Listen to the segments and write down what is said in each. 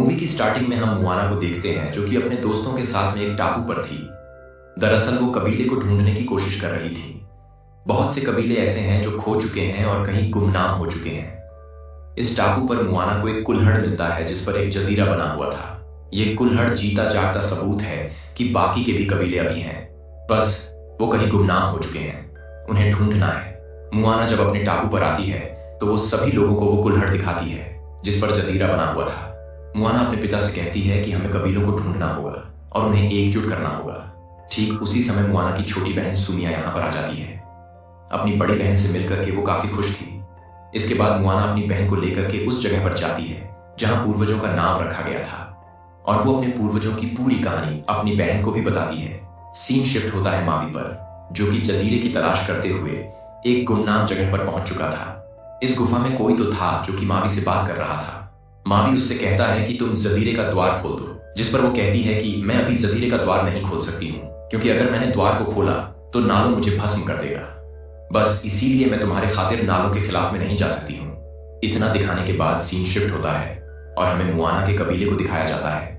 Movie की starting में हम मुआना को देखते हैं जो कि अपने दोस्तों के साथ में एक टापू पर थी। दरअसल वो कबीले को ढूंढने की कोशिश कर रही थी। बहुत से कबीले ऐसे हैं जो खो चुके हैं और कहीं गुमनाम हो चुके हैं। इस टापू पर मुआना को एक कुल्हड़ मिलता है जिस पर एक जजीरा बना हुआ था। ये कुल्हड़ जीता जागता सबूत है कि बाकी के भी कबीले अभी हैं, बस वो कहीं गुमनाम हो चुके हैं, उन्हें ढूंढना है। मुआना जब अपने टापू पर आती है तो वो सभी लोगों को वो कुल्हड़ दिखाती है जिस पर जजीरा बना हुआ था। मुआना अपने पिता से कहती है कि हमें कबीलों को ढूंढना होगा और उन्हें एकजुट करना होगा। ठीक उसी समय मुआना की छोटी बहन सुमिया यहाँ पर आ जाती है। अपनी बड़ी बहन से मिलकर के वो काफी खुश थी। इसके बाद मुआना अपनी बहन को लेकर के उस जगह पर जाती है जहां पूर्वजों का नाम रखा गया था और वो अपने पूर्वजों की पूरी कहानी अपनी बहन को भी बताती है। सीन शिफ्ट होता है मावी पर, जो कि जजीरे की तलाश करते हुए एक गुमनाम जगह पर पहुंच चुका था। इस गुफा में कोई तो था जो कि मावी से बात कर रहा था। मावी उससे कहता है कि तुम जजीरे का द्वार खोल दो, जिस पर वो कहती है कि मैं अभी जजीरे का द्वार नहीं खोल सकती हूँ, क्योंकि अगर मैंने द्वार को खोला तो नालो मुझे भस्म कर देगा। बस इसीलिए मैं तुम्हारे खातिर नालों के खिलाफ में नहीं जा सकती हूँ। इतना दिखाने के बाद सीन शिफ्ट होता है और हमें मुआना के कबीले को दिखाया जाता है।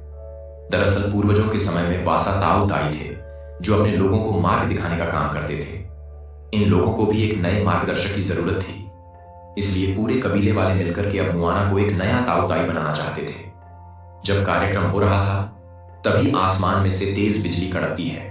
दरअसल पूर्वजों के समय में वासा ताऊ ताई थे जो अपने लोगों को मार्ग दिखाने का काम करते थे। इन लोगों को भी एक नए मार्गदर्शक की जरूरत थी, इसलिए पूरे कबीले वाले मिलकर के अब मुआना को एक नया ताऊ ताई बनाना चाहते थे। जब कार्यक्रम हो रहा था तभी आसमान में से तेज बिजली कड़कती है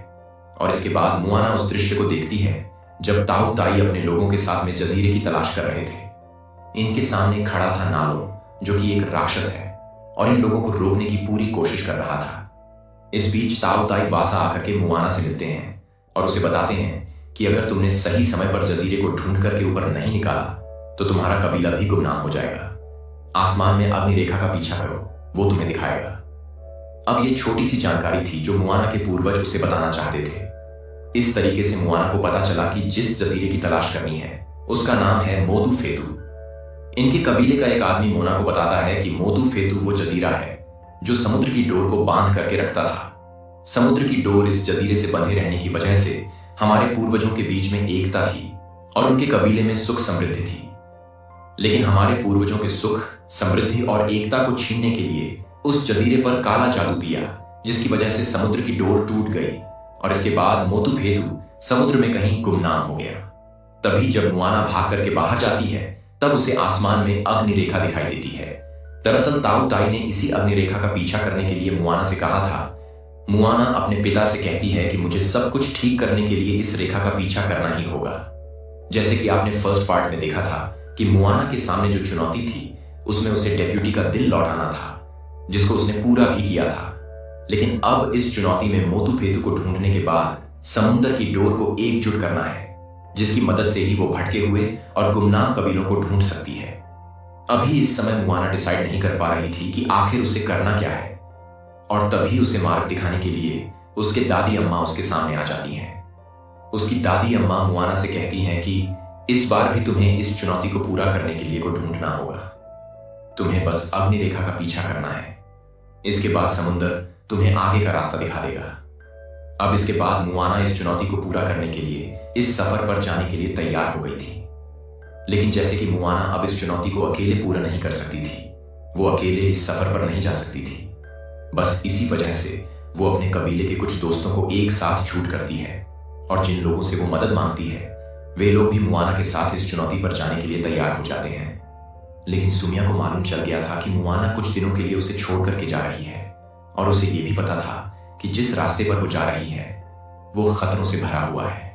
और इसके बाद मुआना उस दृश्य को देखती है जब ताऊ ताई अपने लोगों के साथ में जजीरे की तलाश कर रहे थे। इनके सामने खड़ा था नालो, जो कि एक राक्षस है और इन लोगों को रोकने की पूरी कोशिश कर रहा था। इस बीच ताऊ ताई वासा आकर के मुआना से मिलते हैं और उसे बताते हैं कि अगर तुमने सही समय पर जजीरे को ढूंढ करके ऊपर नहीं निकाला तो तुम्हारा कबीला भी गुमनाम हो जाएगा। आसमान में अग्नि रेखा का पीछा करो, वो तुम्हें दिखाएगा। अब ये छोटी सी जानकारी थी जो मुआना के पूर्वज उसे बताना चाहते थे। इस तरीके से मुआना को पता चला कि जिस जजीरे की तलाश करनी है उसका नाम है मोदू फेतू। इनके कबीले का एक आदमी मोना को बताता है कि मोदू फेतू वो जजीरा है जो समुद्र की डोर को बांध करके रखता था। समुद्र की डोर इस जजीरे से बंधे रहने की वजह से हमारे पूर्वजों के बीच में एकता थी और उनके कबीले में सुख समृद्धि थी। लेकिन हमारे पूर्वजों के सुख, समृद्धि और एकता को छीनने के लिए उस जजीरे पर काला जादू किया, जिसकी वजह से समुद्र की डोर टूट गई और इसके बाद मोदू फेतू समुद्र में कहीं गुमनाम हो गया। तभी जब मुआना भाग करके बाहर जाती है तब उसे आसमान में अग्नि रेखा दिखाई देती है। दरअसल ताऊ ताई ने इसी अग्नि रेखा का पीछा करने के लिए मुआना से कहा था। मुआना अपने पिता से कहती है कि मुझे सब कुछ ठीक करने के लिए इस रेखा का पीछा करना ही होगा। जैसे कि आपने फर्स्ट पार्ट में देखा था कि मुआना के सामने जो चुनौती थी उसमें उसे डेप्यूटी का दिल लौटाना था, जिसको उसने पूरा भी किया था। लेकिन अब इस चुनौती में मोदू फेतू को ढूंढने के बाद समुद्र की डोर को एकजुट करना है, जिसकी मदद से ही वो भटके हुए और गुमनाम कबीलों को ढूंढ सकती है। अभी इस समय मुआना डिसाइड नहीं कर पा रही थी कि आखिर उसे करना क्या है और तभी उसे मार्ग दिखाने के लिए उसके दादी अम्मा उसके सामने आ जाती हैं। उसकी दादी अम्मा मुआना से कहती हैं कि इस बार भी तुम्हें इस चुनौती को पूरा करने के लिए को ढूंढना होगा। तुम्हें बस अग्नि रेखा का पीछा करना है। इसके बाद समुद्र तुम्हें आगे का रास्ता दिखा देगा। अब इसके बाद मुआना इस चुनौती को पूरा करने के लिए इस सफर पर जाने के लिए तैयार हो गई थी। लेकिन जैसे कि मुआना अब इस चुनौती को अकेले पूरा नहीं कर सकती थी, वो अकेले इस सफर पर नहीं जा सकती थी। बस इसी वजह से वो अपने कबीले के कुछ दोस्तों को एक साथ छूट करती है और जिन लोगों से वो मदद मांगती है वे लोग भी मुआना के साथ इस चुनौती पर जाने के लिए तैयार हो जाते हैं। लेकिन सुमिया को मालूम चल गया था कि मुआना कुछ दिनों के लिए उसे छोड़ करके जा रही है और उसे यह भी पता था कि जिस रास्ते पर वो जा रही है वो खतरों से भरा हुआ है।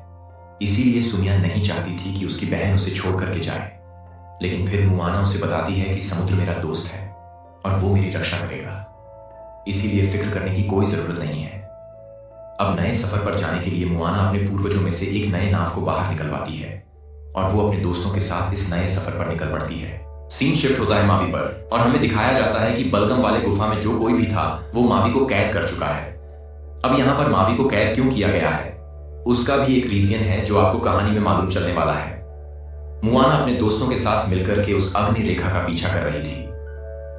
इसीलिए सुमिया नहीं चाहती थी कि उसकी बहन उसे छोड़ करके जाए। लेकिन फिर मुआना उसे बताती है कि समुद्र मेरा दोस्त है और वो मेरी रक्षा करेगा, इसीलिए फिक्र करने की कोई जरूरत नहीं है। अब नए सफर पर जाने के लिए मुआना अपने पूर्वजों में से एक नए नाव को बाहर निकलवाती है और वो अपने दोस्तों के साथ इस नए सफर पर निकल पड़ती है। सीन शिफ्ट होता है मावी पर और हमें दिखाया जाता है कि बलगम वाले गुफा में जो कोई भी था वो मावी को कैद कर चुका है। अब यहाँ पर मावी को कैद क्यों किया गया है उसका भी एक रीजन है जो आपको कहानी में मालूम चलने वाला है। मुआना अपने दोस्तों के साथ मिलकर के उस अग्नि रेखा का पीछा कर रही थी।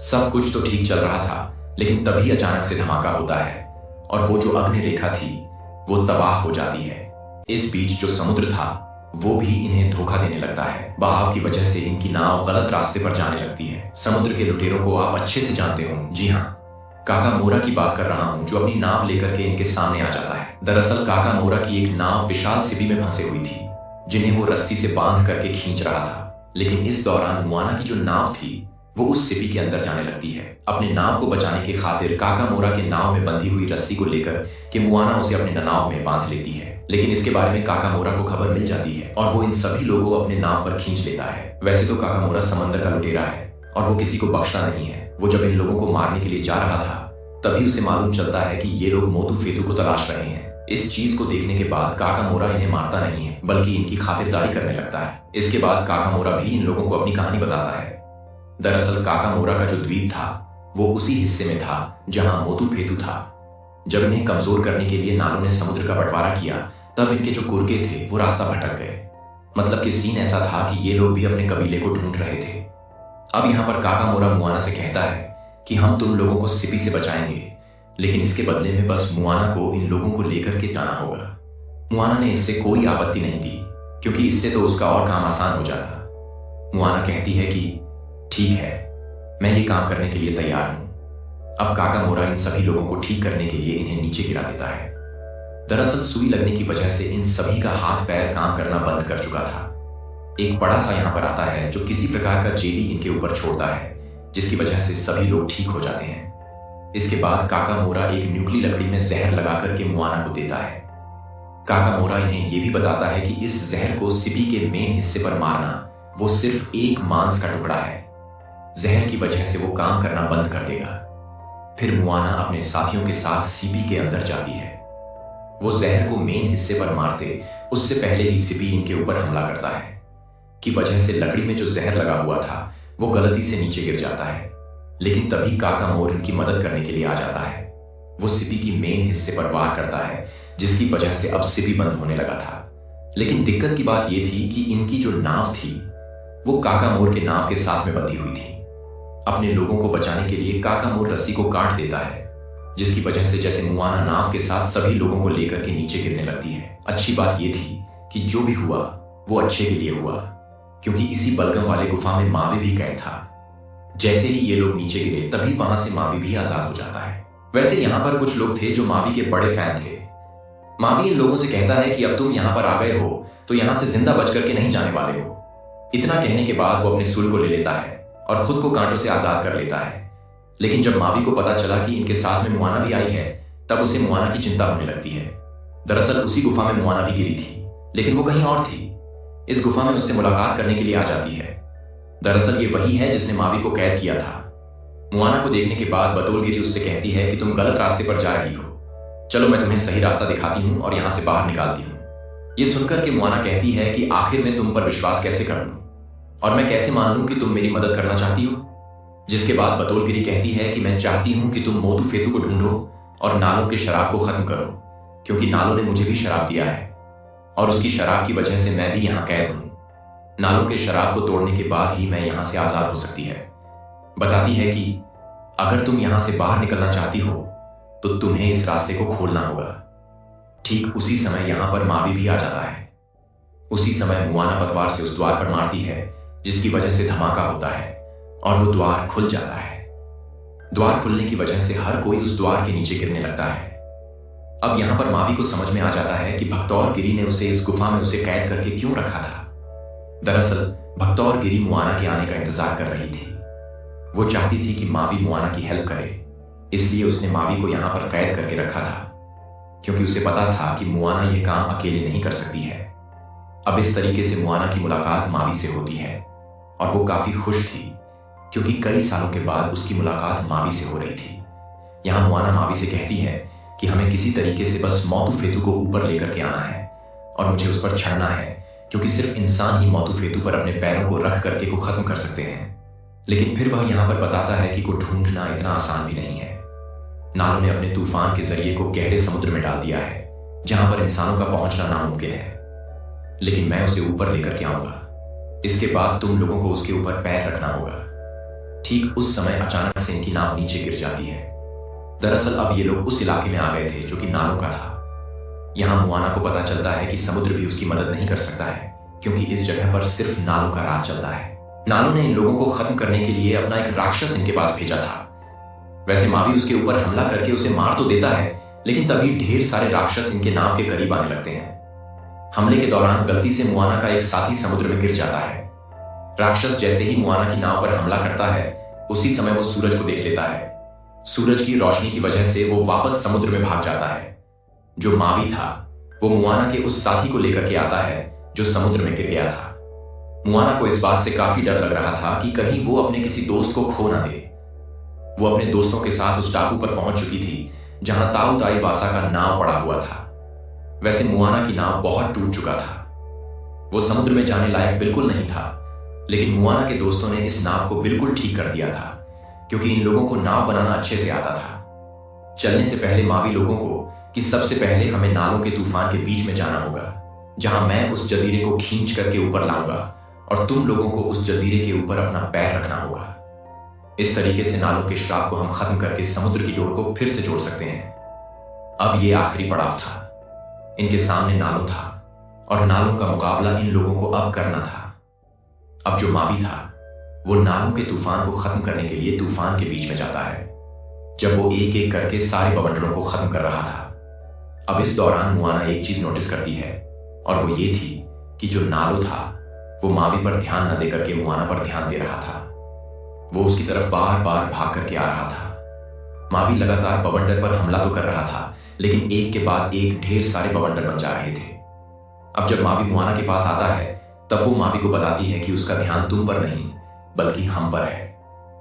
सब कुछ तो ठीक चल रहा था, लेकिन तभी अचानक से धमाका होता है और वो जो अग्नि रेखा थी वो तबाह हो जाती है। इस बीच जो समुद्र था वो भी इन्हें धोखा देने लगता है। बहाव की वजह से इनकी नाव गलत रास्ते पर जाने लगती है। समुद्र के लुटेरों को आप अच्छे से जानते हो। जी हाँ, काकामोरा की बात कर रहा हूं, जो अपनी नाव लेकर के इनके सामने आ जाता है। दरअसल काकामोरा की एक नाव विशाल सिपी में फंसे हुई थी, जिन्हें वो रस्सी से बांध करके खींच रहा था। लेकिन इस दौरान मुआना की जो नाव थी वो उस सिपी के अंदर जाने लगती है। अपने नाव को बचाने की खातिर काकामोरा के नाव में बंधी हुई रस्सी को लेकर के मुआना उसे अपने नाव में बांध लेती है। लेकिन इसके बारे में काकामोरा को खबर मिल जाती है और वो इन सभी लोगों को अपने नाव पर खींच लेता है। वैसे तो काकामोरा समंदर का लुटेरा है और वो किसी को बख्शता नहीं है। वो जब इन लोगों को मारने के लिए जा रहा था तभी उसे मालूम चलता है कि ये लोग मोतू फेतू को तलाश रहे हैं। इस चीज को देखने के बाद काकामोरा इन्हें मारता नहीं है, बल्कि इनकी खातिरदारी करने लगता है। इसके बाद काकामोरा भी इन लोगों को अपनी कहानी बताता है। दरअसल काकामोरा का जो द्वीप था वो उसी हिस्से में था जहां मोतू फेतू था। जब इन्हें कमजोर करने के लिए नालों ने समुद्र का बंटवारा किया तब इनके जो कुर्के थे वो रास्ता भटक गए। मतलब कि सीन ऐसा था कि ये लोग भी अपने कबीले को ढूंढ रहे थे। अब यहाँ पर काकामोरा मुआना से कहता है कि हम तुम लोगों को सिपी से बचाएंगे, लेकिन इसके बदले में बस मुआना को इन लोगों को लेकर के जाना होगा। मुआना ने इससे कोई आपत्ति नहीं दी, क्योंकि इससे तो उसका और काम आसान हो जाता। मुआना कहती है कि ठीक है, मैं ये काम करने के लिए तैयार हूं। अब काकामोरा इन सभी लोगों को ठीक करने के लिए इन्हें नीचे गिरा देता है। दरअसल सुई लगने की वजह से इन सभी का हाथ पैर काम करना बंद कर चुका था। एक बड़ा सा यहाँ पर आता है जो किसी प्रकार का जेली इनके ऊपर छोड़ता है, जिसकी वजह से सभी लोग ठीक हो जाते हैं। इसके बाद काकामोरा एक न्यूक्ली लकड़ी में जहर लगा करके मुआना को देता है। काकामोरा इन्हें यह भी बताता है कि इस जहर को सिपी के मेन हिस्से पर मारना वो सिर्फ एक मांस का टुकड़ा है। जहर की वजह से वो काम करना बंद कर देगा। फिर मुआना अपने साथियों के साथ सिपी के अंदर जाती है। वो जहर को मेन हिस्से पर मारते उससे पहले ही सिपी इनके ऊपर हमला करता है, की वजह से लकड़ी में जो जहर लगा हुआ था वो गलती से नीचे गिर जाता है। लेकिन तभी काकामोर इनकी मदद करने के लिए आ जाता है। वो सिपी की मेन हिस्से पर वार करता है, जिसकी वजह से अब सिपी बंद होने लगा था। लेकिन दिक्कत की बात यह थी कि इनकी जो नाव थी वो काकामोर के नाव के साथ में बंधी हुई थी। अपने लोगों को बचाने के लिए काकामोर रस्सी को काट देता है, जिसकी वजह से जैसे मुआना नाव के साथ सभी लोगों को लेकर के नीचे गिरने लगती है। अच्छी बात यह थी कि जो भी हुआ वो अच्छे के लिए हुआ, क्योंकि इसी बलगम वाले गुफा में मावी भी कैद था। जैसे ही ये लोग नीचे गिरे तभी वहां से मावी भी आजाद हो जाता है। वैसे यहां पर कुछ लोग थे जो मावी के बड़े फैन थे। मावी इन लोगों से कहता है कि अब तुम यहां पर आ गए हो तो यहां से जिंदा बच करके नहीं जाने वाले हो। इतना कहने के बाद वो अपने सूल को ले लेता है और खुद को कांटों से आजाद कर लेता है। लेकिन जब मावी को पता चला कि इनके साथ में मुआना भी आई है तब उसे मुआना की चिंता होने लगती है। दरअसल उसी गुफा में मुआना भी गिरी थी, लेकिन वो कहीं और थी। इस गुफा में उससे मुलाकात करने के लिए आ जाती है। दरअसल ये वही है जिसने मावी को कैद किया था। मुआना को देखने के बाद बतौलगिरी उससे कहती है कि तुम गलत रास्ते पर जा रही हो, चलो मैं तुम्हें सही रास्ता दिखाती हूं और यहां से बाहर निकालती हूं। ये सुनकर के मुआना कहती है कि आखिर मैं तुम पर विश्वास कैसे कर लूं और मैं कैसे मान लूं कि तुम मेरी मदद करना चाहती हो। जिसके बाद बतौलगिरी कहती है कि मैं चाहती हूं कि तुम मोतू फेतू को ढूंढो और नालों के शराब को खत्म करो, क्योंकि नालों ने मुझे भी शराब दिया है और उसकी शराब की वजह से मैं भी यहां कैद हूं। नालों के शराब को तोड़ने के बाद ही मैं यहां से आजाद हो सकती है। बताती है कि अगर तुम यहां से बाहर निकलना चाहती हो तो तुम्हें इस रास्ते को खोलना होगा। ठीक उसी समय यहां पर मावी भी आ जाता है। उसी समय मुआना पतवार से उस द्वार पर मारती है, जिसकी वजह से धमाका होता है और वो द्वार खुल जाता है। द्वार खुलने की वजह से हर कोई उस द्वार के नीचे गिरने लगता है। अब यहां पर मावी को समझ में आ जाता है कि भक्तौरगिरी ने उसे इस गुफा में उसे कैद करके क्यों रखा था। दरअसल भक्तौरगिरी मुआना के आने का इंतजार कर रही थी। वो चाहती थी कि मावी मुआना की हेल्प करे, इसलिए उसने मावी को यहां पर कैद करके रखा था, क्योंकि उसे पता था कि मुआना यह काम अकेले नहीं कर सकती है। अब इस तरीके से मुआना की मुलाकात मावी से होती है और वो काफी खुश थी, क्योंकि कई सालों के बाद उसकी मुलाकात मावी से हो रही थी। यहां मुआना मावी से कहती है कि हमें किसी तरीके से बस मोतू फेतू को ऊपर लेकर के आना है और मुझे उस पर चढ़ना है, क्योंकि सिर्फ इंसान ही मोतू फेतू पर अपने पैरों को रख करके को खत्म कर सकते हैं। लेकिन फिर वह यहां पर बताता है कि को ढूंढना इतना आसान भी नहीं है। नालों ने अपने तूफान के जरिए को गहरे समुद्र में डाल दिया है, जहां पर इंसानों का पहुंचना नामुमकिन है। लेकिन मैं उसे ऊपर लेकर के आऊंगा। इसके बाद तुम लोगों को उसके ऊपर पैर रखना होगा। ठीक उस समय अचानक से इनकी नाव नीचे गिर जाती है। दरअसल अब ये लोग उस इलाके में आ गए थे जो कि नालों का था। यहां मुआना को पता चलता है कि समुद्र भी उसकी मदद नहीं कर सकता है, क्योंकि इस जगह पर सिर्फ नालों का राज चलता है। नालों ने इन लोगों को खत्म करने के लिए अपना एक राक्षस इनके पास भेजा था। वैसे मावी उसके ऊपर हमला करके उसे मार तो देता है, लेकिन तभी ढेर सारे राक्षस इनके नाव के करीब आने लगते हैं। हमले के दौरान गलती से मुआना का एक साथी समुद्र में गिर जाता है। राक्षस जैसे ही मुआना की नाव पर हमला करता है, उसी समय वो सूरज को देख लेता है। सूरज की रोशनी की वजह से वो वापस समुद्र में भाग जाता है। जो मावी था वो मुआना के उस साथी को लेकर के आता है जो समुद्र में गिर गया था। मुआना को इस बात से काफी डर लग रहा था कि कहीं वो अपने किसी दोस्त को खो ना दे। वो अपने दोस्तों के साथ उस टापू पर पहुंच चुकी थी जहां ताऊ ताई वासा का नाव पड़ा हुआ था। वैसे मुआना की नाव बहुत टूट चुका था, वो समुद्र में जाने लायक बिल्कुल नहीं था, लेकिन मुआना के दोस्तों ने इस नाव को बिल्कुल ठीक कर दिया था, क्योंकि इन लोगों को नाव बनाना अच्छे से आता था। चलने से पहले मावी लोगों को कि सबसे पहले हमें नालों के तूफान के बीच में जाना होगा, जहां मैं उस जजीरे को खींच करके ऊपर लाऊंगा और तुम लोगों को उस जजीरे के ऊपर अपना पैर रखना होगा। इस तरीके से नालों के श्राप को हम खत्म करके समुद्र की डोर को फिर से जोड़ सकते हैं। अब ये आखिरी पड़ाव था। इनके सामने नालों था और नालों का मुकाबला इन लोगों को अब करना था। अब जो मावी था वो नालों के तूफान को खत्म करने के लिए तूफान के बीच में जाता है, जब वो एक एक करके सारे बवंडरों को खत्म कर रहा था। अब इस दौरान मुआना एक चीज नोटिस करती है, और वो ये थी कि जो नालो था वो मावी पर ध्यान न देकर के मुआना पर ध्यान दे रहा था। वो उसकी तरफ बार बार भाग करके आ रहा था। मावी लगातार बवंडर पर हमला तो कर रहा था, लेकिन एक के बाद एक ढेर सारे बवंडर बन जा रहे थे। अब जब मावी मुआना के पास आता है, तब वो मावी को बताती है कि उसका ध्यान तुम पर नहीं बल्कि हम पर है,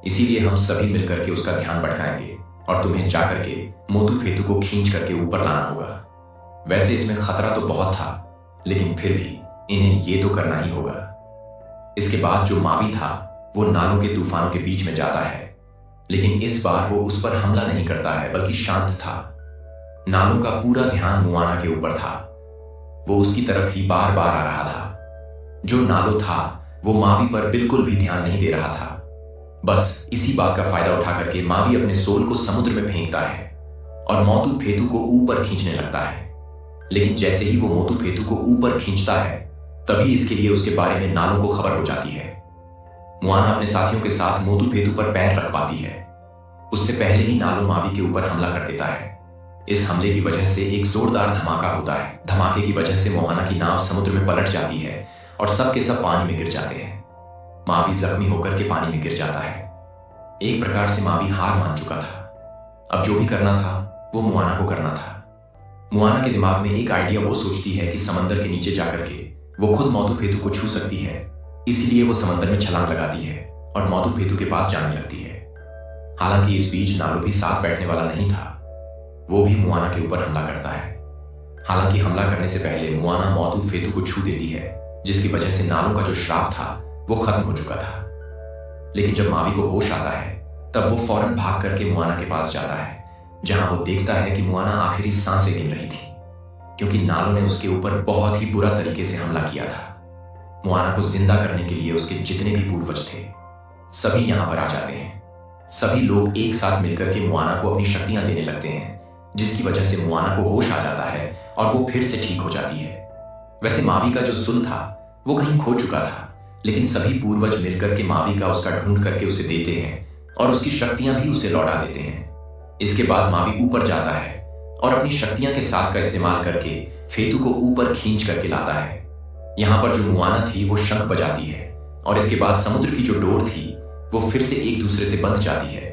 इसीलिए हम सभी मिलकर के उसका ध्यान भटकाएंगे और तुम्हें जाकर के मोतू फेतू को खींच करके ऊपर लाना होगा। वैसे इसमें खतरा तो बहुत था, लेकिन फिर भी इन्हें ये तो करना ही होगा। इसके बाद जो मावी था वो नालों के तूफानों के बीच में जाता है, लेकिन इस बार वो उस पर हमला नहीं करता है बल्कि शांत था। नालों का पूरा ध्यान मुआना के ऊपर था, वो उसकी तरफ ही बार बार आ रहा था। जो नालो था वो मावी पर बिल्कुल भी ध्यान नहीं दे रहा था। बस इसी बात का फायदा उठा करके मावी अपने सोल को समुद्र में फेंकता है और मोतू फेतू को ऊपर खींचने लगता है। लेकिन जैसे ही वो मोतू फेतू को ऊपर खींचता है, तभी इसके लिए उसके बारे में नालों को खबर हो जाती है। मुआना अपने साथियों के साथ मोतू फेतू पर पैर रख पाती है। उससे पहले ही नालो मावी के ऊपर हमला कर देता है। इस हमले की वजह से एक जोरदार धमाका होता है। धमाके की वजह से मुआना की नाव समुद्र में पलट जाती है और सब के सब पानी में गिर जाते हैं। मावी जख्मी होकर के पानी में गिर जाता है। एक प्रकार से मावी हार मान चुका था। अब जो भी करना था वो मुआना को करना था। मुआना के दिमाग में एक आइडिया वो सोचती है कि समंदर के नीचे जाकर के वो खुद मोतू फेतू को छू सकती है, इसलिए वो समंदर में छलांग लगाती है और मोतू फेतू के पास जाने लगती है। हालांकि इस बीच नालो भी साथ बैठने वाला नहीं था, वो भी मुआना के ऊपर हमला करता है। हालांकि हमला करने से पहले मुआना मोतू फेतू को छू देती है, जिसकी वजह से नालो का जो श्राप था वो खत्म हो चुका था। लेकिन जब मावी को होश आता है, तब वो फौरन भाग करके मुआना के पास जाता है, जहां वो देखता है कि मुआना आखिरी सांसें गिन रही थी, क्योंकि नालो ने उसके ऊपर बहुत ही बुरा तरीके से हमला किया था। मुआना को जिंदा करने के लिए उसके जितने भी पूर्वज थे सभी यहां पर आ जाते हैं। सभी लोग एक साथ मिलकर के मुआना को अपनी शक्तियां देने लगते हैं, जिसकी वजह से मुआना को होश आ जाता है और वो फिर से ठीक हो जाती है। वैसे मावी का जो सुल था वो कहीं खो चुका था, लेकिन सभी पूर्वज मिलकर के मावी का उसका ढूंढ करके उसे देते हैं और उसकी शक्तियां भी उसे लौटा देते हैं। इसके बाद मावी ऊपर जाता है और अपनी शक्तियां के साथ का इस्तेमाल करके फेतू को ऊपर खींच करके लाता है। यहां पर जो मुआना थी वो शंख बजाती है और इसके बाद समुद्र की जो डोर थी वो फिर से एक दूसरे से बंध जाती है।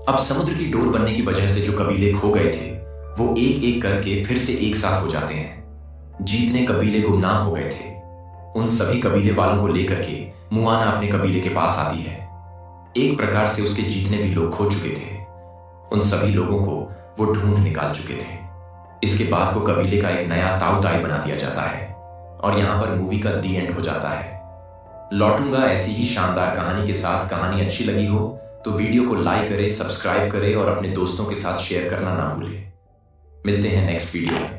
अब समुद्र की डोर बनने की वजह से जो कबीले खो गए थे वो एक एक करके फिर से एक साथ हो जाते हैं। जितने कबीले गुमनाम हो गए थे उन सभी कबीले वालों को लेकर के मुआना अपने कबीले के पास आती है। एक प्रकार से उसके जितने भी लोग खो चुके थे उन सभी लोगों को वो ढूंढ निकाल चुके थे। इसके बाद को कबीले का एक नया ताऊ ताई बना दिया जाता है और यहां पर मूवी का दी एंड हो जाता है। लौटूंगा ऐसी ही शानदार कहानी के साथ। कहानी अच्छी लगी हो तो वीडियो को लाइक करें, सब्सक्राइब करें और अपने दोस्तों के साथ शेयर करना ना भूलें। मिलते हैं नेक्स्ट वीडियो में।